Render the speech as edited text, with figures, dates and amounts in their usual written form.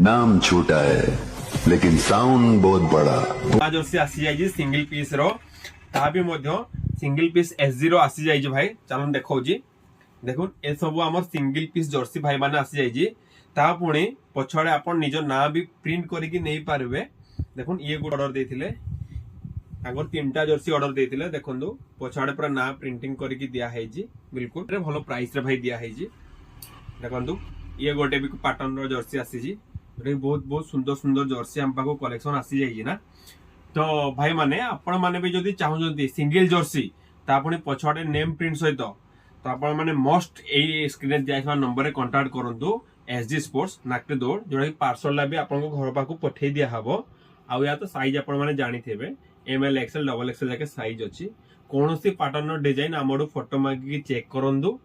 नाम छोटा है लेकिन साउंड बहुत बड़ा। जर्सी आसी जाइए सिंगल पीस रो ता भी मध्य सिंगल पीस S0 आसी जाइए भाई चलन देखौजी देखुन ए सब हमर सिंगल पीस जर्सी भाई माने आसी जाइए ता पुणी पछड़े आपण निज ना भी प्रिंट करके नहीं पारबे। देखुन ये गुड ऑर्डर देथिले आगर तीनटा जर्सी ऑर्डर देथिले देखंदु पछाड़े पूरा ना प्रिंटिंग करके दिया है जी बिल्कुल रे भलो प्राइस रे भाई दिया है जी। देखंदु ये गोटे भी पैटर्न रो जर्सी आसी जी बहुत बहुत सुंदर सुंदर जर्सी हम पाको कलेक्शन आसी जाइए ना। तो भाई माने आपण माने भी जदी चाहउजंती सिंगल जर्सी ता पुणी पछाड़े नेम प्रिंट सहित तो आपण माने मस्ट ए स्क्रीन दिया नंबर रे कांटेक्ट करंतु SG स्पोर्ट्स नाकटे दौड़ जोड़ा कि पार्सल ला भी आपण को घर पाको पठे दिया हबो। आ या तो साइज आपण माने जानि थेबे ML XL XXL जाके साइज अछि कोनोसी पैटर्न डिजाइन हमडू फोटो मागी चेक करंदु